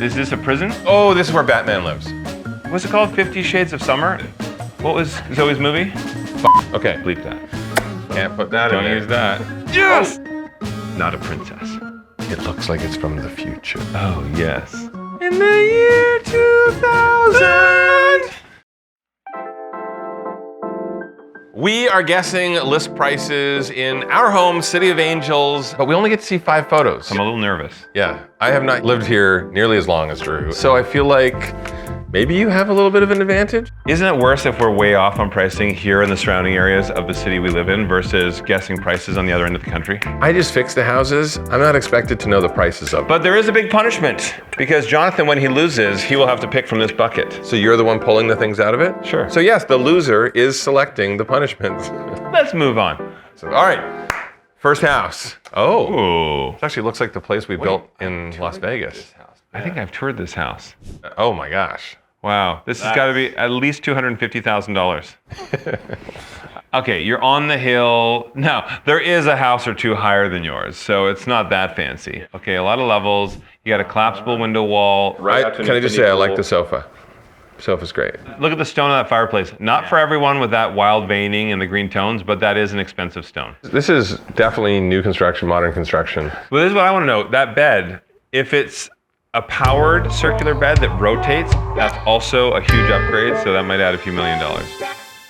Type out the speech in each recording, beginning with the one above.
Is this a prison? Oh, this is where Batman lives. What's it called? 50 Shades of Summer? What was Zoe's movie? Okay. Bleep that. Can't put that Don't in there. use that. Yes! Not a princess. It looks like it's from the future. Oh, yes. In the year 2000! We are guessing list prices in our home, City of Angels, but we only get to see 5 photos. I'm a little nervous. Yeah, I have not lived here nearly as long as Drew, so I feel like maybe you have a little bit of an advantage. Isn't it worse if we're way off on pricing here in the surrounding areas of the city we live in versus guessing prices on the other end of the country? I just fix the houses. I'm not expected to know the prices of them. But there is a big punishment because Jonathan, when he loses, he will have to pick from this bucket. So you're the one pulling the things out of it? Sure. So yes, the loser is selecting the punishments. Let's move on. So, all right, first house. Oh, Ooh. it actually looks like the place we built in Las Vegas. I think I've toured this house. Oh my gosh. Wow, this has got to be at least $250,000. Okay, you're on the hill. Now, there is a house or two higher than yours, so it's not that fancy. Okay, a lot of levels. You got a collapsible window wall. Can I just say I like the sofa? Sofa's great. Look at the stone on that fireplace. Not for everyone with that wild veining and the green tones, but that is an expensive stone. This is definitely new construction, modern construction. But this is what I want to know. That bed, if it's a powered circular bed that rotates, that's also a huge upgrade, so that might add a few $1,000,000.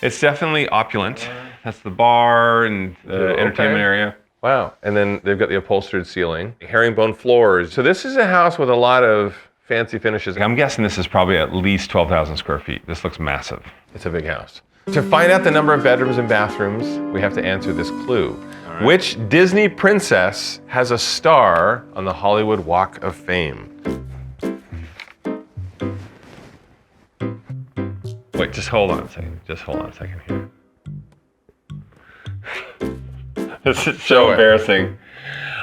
It's definitely opulent. That's the bar and the entertainment area. Wow, and then they've got the upholstered ceiling, herringbone floors. So this is a house with a lot of fancy finishes. I'm guessing this is probably at least 12,000 square feet. This looks massive. It's a big house. To find out the number of bedrooms and bathrooms, we have to answer this clue. Right. Which Disney princess has a star on the Hollywood Walk of Fame? Wait, just hold on a second. Just hold on a second here. This is so embarrassing.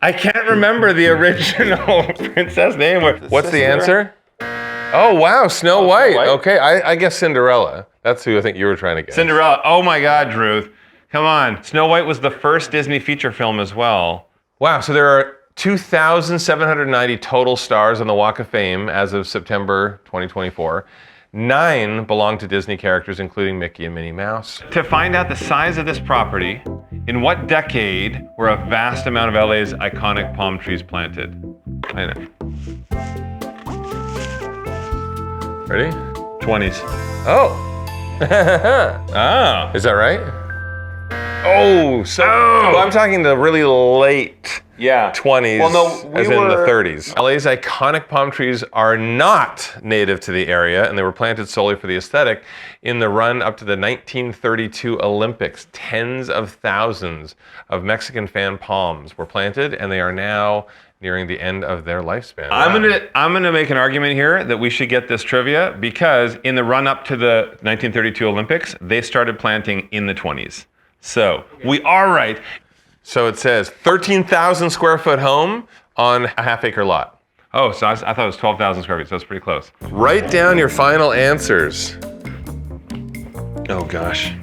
I can't remember the original princess name. What's the answer? Oh, wow, Snow White. Okay, I guess Cinderella. That's who I think you were trying to guess. Cinderella. Oh my God, Drew. Come on. Snow White was the first Disney feature film as well. Wow, so there are 2,790 total stars on the Walk of Fame as of September 2024. 9 belong to Disney characters, including Mickey and Minnie Mouse. To find out the size of this property, in what decade were a vast amount of LA's iconic palm trees planted? I know. Ready? 20s. Oh. Oh. Is that right? Oh, so well, I'm talking the really late 20s, as in the 30s. LA's iconic palm trees are not native to the area, and they were planted solely for the aesthetic. In the run up to the 1932 Olympics, tens of thousands of Mexican fan palms were planted, and they are now nearing the end of their lifespan. I'm gonna make an argument here that we should get this trivia because in the run up to the 1932 Olympics, they started planting in the 20s. So we are right. So it says 13,000 square foot home on a half-acre lot. Oh, so I thought it was 12,000 square feet, so that's pretty close. Write down your final answers. Oh gosh.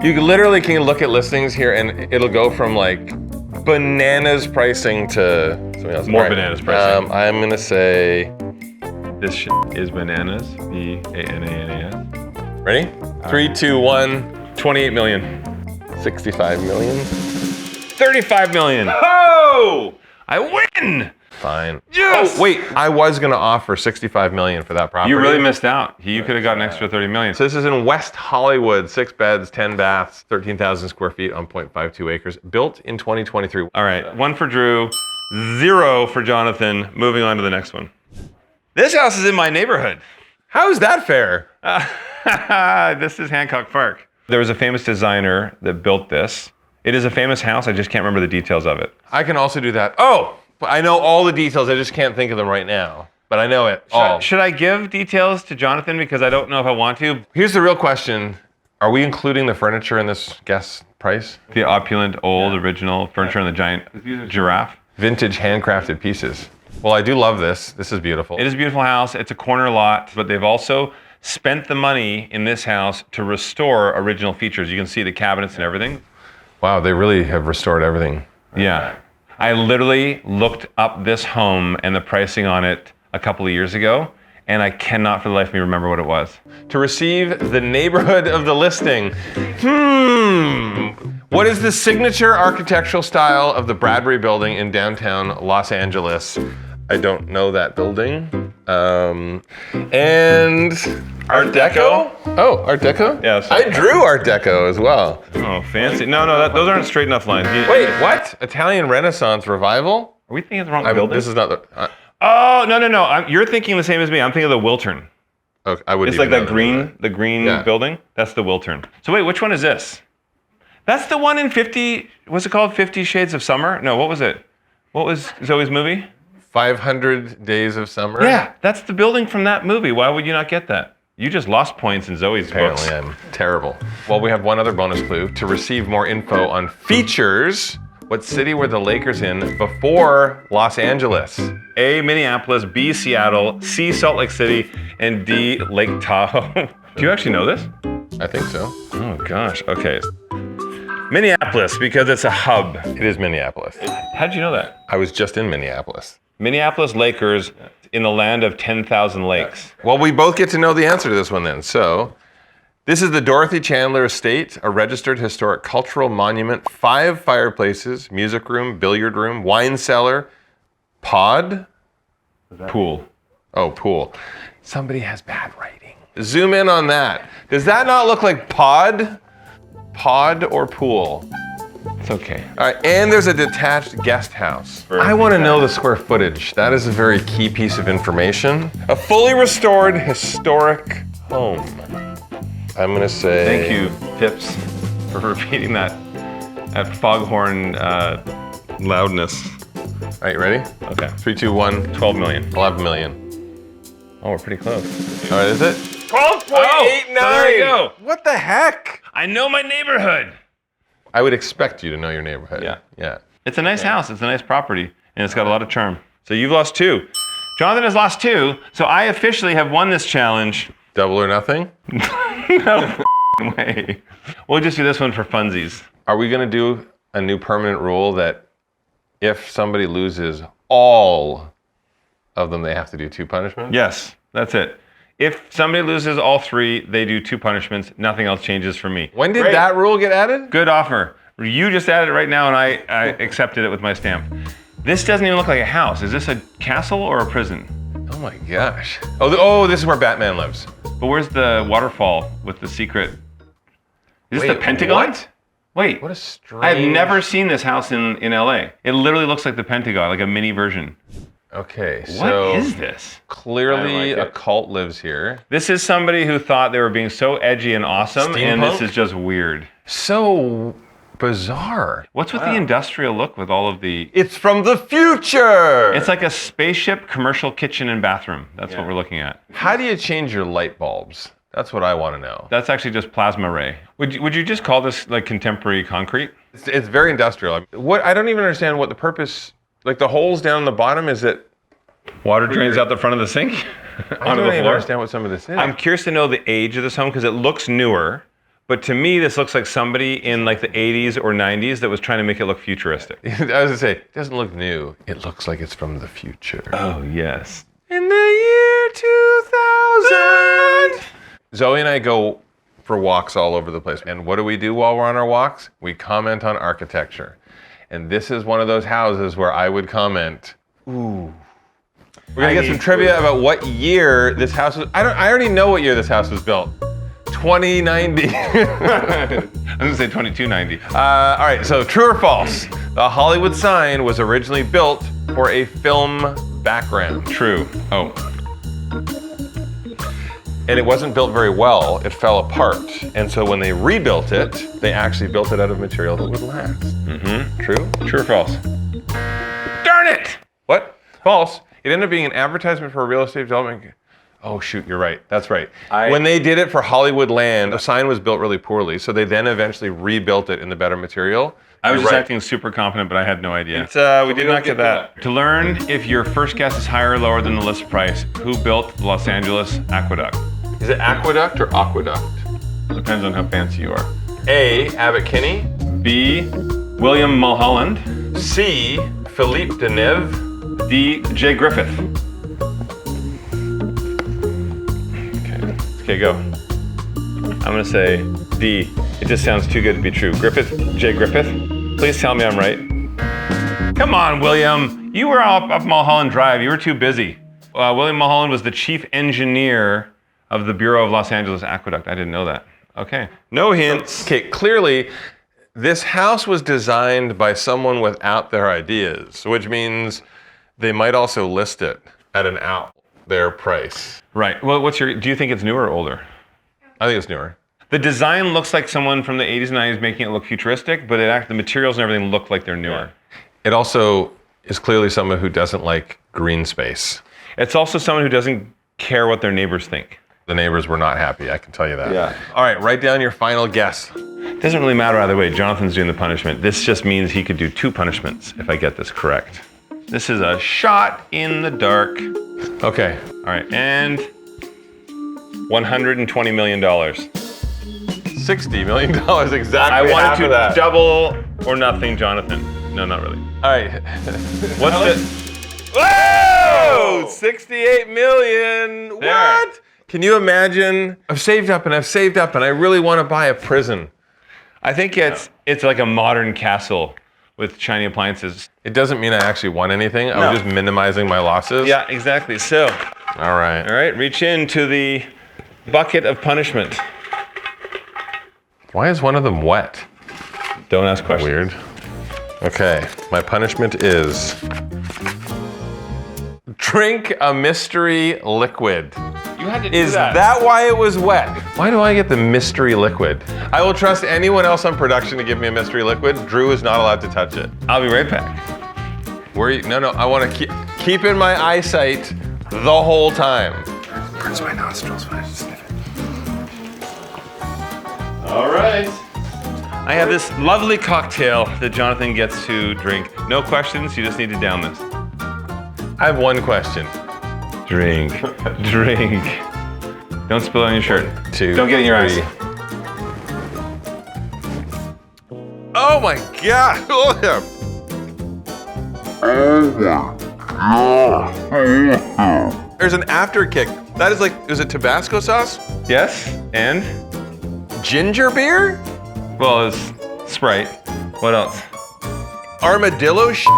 You literally can look at listings here and it'll go from like bananas pricing to something else. More bananas pricing. I'm gonna say... This shit is bananas, B-A-N-A-N-A-S. Ready? 3, 2, 1. 28 million. 65 million. 35 million. Oh! I win! Fine. Yes! Oh, wait, I was gonna offer 65 million for that property. You really missed out. You could have got an extra 30 million. So this is in West Hollywood, 6 beds, 10 baths, 13,000 square feet on 0.52 acres, built in 2023. All right, 1 for Drew, 0 for Jonathan. Moving on to the next one. This house is in my neighborhood. How is that fair? This is Hancock Park. There was a famous designer that built this. It is a famous house, I just can't remember the details of it. I can also do that. Oh, I know all the details, I just can't think of them right now. But I know it all. Should I give details to Jonathan because I don't know if I want to? Here's the real question. Are we including the furniture in this guest price? The opulent, old, original furniture and the giant giraffe. Vintage handcrafted pieces. Well, I do love this. This is beautiful. It is a beautiful house. It's a corner lot, but they've also spent the money in this house to restore original features. You can see the cabinets and everything. Wow, they really have restored everything. Yeah. I literally looked up this home and the pricing on it a couple of years ago, and I cannot for the life of me remember what it was. To receive the neighborhood of the listing. What is the signature architectural style of the Bradbury Building in downtown Los Angeles? I don't know that building. And Art Deco? Oh, Art Deco? Yeah. So I drew Art Deco as well. Oh, fancy. No, those aren't straight enough lines. Wait, what? Italian Renaissance Revival? Are we thinking of the wrong building? This is not the... Oh, no. You're thinking the same as me. I'm thinking of the Wiltern. Okay, I wouldn't It's like even that know green, the green Yeah. building. That's the Wiltern. So wait, which one is this? That's the one in 50, what's it called? 50 Shades of Summer? No, what was it? What was Zoe's movie? 500 Days of Summer? Yeah, that's the building from that movie. Why would you not get that? You just lost points in Zoe's books. Apparently I'm terrible. Well, we have one other bonus clue. To receive more info on features, what city were the Lakers in before Los Angeles? A, Minneapolis, B, Seattle, C, Salt Lake City, and D, Lake Tahoe. Do you actually know this? I think so. Oh gosh, okay. Minneapolis, because it's a hub. It is Minneapolis. How'd you know that? I was just in Minneapolis. Minneapolis Lakers in the land of 10,000 lakes. Well, we both get to know the answer to this one then. So, this is the Dorothy Chandler Estate, a registered historic cultural monument, 5 fireplaces, music room, billiard room, wine cellar, pod? Pool. Oh, pool. Somebody has bad writing. Zoom in on that. Does that not look like pod? Pod or pool? It's okay. All right, and there's a detached guest house. I want to know the square footage. That is a very key piece of information. A fully restored historic home. I'm gonna say... Thank you, Pips, for repeating that at foghorn loudness. All right, ready? Okay. 3, 2, 1. 12 million. 11 million. Oh, we're pretty close. All right, is it? 12.89! so there you go. What the heck? I know my neighborhood. I would expect you to know your neighborhood. Yeah. Yeah. It's a nice house. It's a nice property, and it's got a lot of charm. So you've lost 2. Jonathan has lost 2, so I officially have won this challenge. Double or nothing? No way. We'll just do this one for funsies. Are we gonna do a new permanent rule that if somebody loses all of them, they have to do 2 punishments? Yes, that's it. If somebody loses all 3, they do 2 punishments. Nothing else changes for me. When did that rule get added? Good offer. You just added it right now, and I accepted it with my stamp. This doesn't even look like a house. Is this a castle or a prison? Oh my gosh. Oh, this is where Batman lives. But where's the waterfall with the secret? Is this the Pentagon? What? Wait. What a strange... I've never seen this house in LA. It literally looks like the Pentagon, like a mini version. Okay, so... What is this? Clearly I like a cult lives here. This is somebody who thought they were being so edgy and awesome, and this Steampunk? is just weird. So bizarre. What's with the industrial look with all of the... It's from the future! It's like a spaceship commercial kitchen and bathroom. That's what we're looking at. How do you change your light bulbs? That's what I want to know. That's actually just plasma ray. Would you just call this like contemporary concrete? It's very industrial. What I don't even understand what the purpose... Like the holes down the bottom, is it... Water drains out the front of the sink I don't even understand what some of this is. I'm curious to know the age of this home because it looks newer, but to me this looks like somebody in like the 80s or 90s that was trying to make it look futuristic. I was gonna say, it doesn't look new. It looks like it's from the future. Oh yes. In the year 2000! Zoe and I go for walks all over the place. And what do we do while we're on our walks? We comment on architecture. And this is one of those houses where I would comment, ooh. We're gonna get some trivia about what year this house was. I already know what year this house was built. 2090. I'm gonna say 2290. All right, so true or false? The Hollywood sign was originally built for a film background. True. Oh. And it wasn't built very well. It fell apart. And so when they rebuilt it, they actually built it out of material that would last. Mm-hmm. True? True or false? Darn it! What? False. It ended up being an advertisement for a real estate development. Oh shoot, you're right. That's right. When they did it for Hollywood Land, the sign was built really poorly. So they then eventually rebuilt it in the better material. I was just acting super confident, but I had no idea. We did not get that. To learn if your first guess is higher or lower than the list price, who built the Los Angeles Aqueduct? Is it aqueduct or aqueduct? Depends on how fancy you are. A, Abbot Kinney. B, William Mulholland. C, Philippe de Neve. D, J. Griffith. Okay, go. I'm gonna say D. It just sounds too good to be true. Griffith, J. Griffith, please tell me I'm right. Come on, William. You were up Mulholland Drive. You were too busy. William Mulholland was the chief engineer of the Bureau of Los Angeles Aqueduct. I didn't know that. Okay. No hints. Okay, clearly, this house was designed by someone without their ideas, which means they might also list it at an out their price. Right. Well, do you think it's newer or older? I think it's newer. The design looks like someone from the 80s and 90s making it look futuristic, but the materials and everything look like they're newer. It also is clearly someone who doesn't like green space. It's also someone who doesn't care what their neighbors think. The neighbors were not happy, I can tell you that. Yeah. All right, write down your final guess. It doesn't really matter either way. Jonathan's doing the punishment. This just means he could do 2 punishments if I get this correct. This is a shot in the dark. Okay. All right, and $120 million. $60 million exactly. I wanted half to of that. double or nothing, Jonathan. No, not really. All right. What's the... Whoa! 68 million. There. What? Can you imagine? I've saved up and I've saved up and I really want to buy a prison. I think it's like a modern castle with shiny appliances. It doesn't mean I actually won anything. I'm just minimizing my losses. Yeah, exactly. So, All right, reach into the bucket of punishment. Why is one of them wet? Don't ask questions. Weird. Okay, my punishment is drink a mystery liquid. You had to do Is that why it was wet? Why do I get the mystery liquid? I will trust anyone else on production to give me a mystery liquid. Drew is not allowed to touch it. I'll be right back. No, I want to keep in my eyesight the whole time. Burns my nostrils when I sniff it. All right. I have this lovely cocktail that Jonathan gets to drink. No questions, you just need to down this. I have one question. Drink. Drink. Don't spill it on your shirt. 2, Don't get it in your 3. eyes. Oh my God! There's an after kick. That is is it Tabasco sauce? Yes, and? Ginger beer? Well, it's Sprite. What else? Armadillo shit?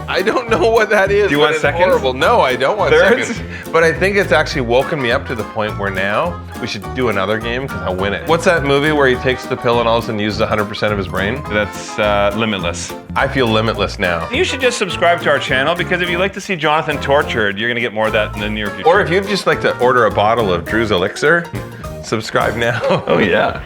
I don't know what that is. Do you want but it's seconds? horrible. No, I don't want Thirds? seconds. But I think it's actually woken me up to the point where now we should do another game because I'll win it. What's that movie where he takes the pill and all of a sudden uses 100% of his brain? That's Limitless. I feel limitless now. You should just subscribe to our channel because if you like to see Jonathan tortured, you're going to get more of that in the near future. Or if you'd just like to order a bottle of Drew's Elixir, subscribe now. Oh, yeah.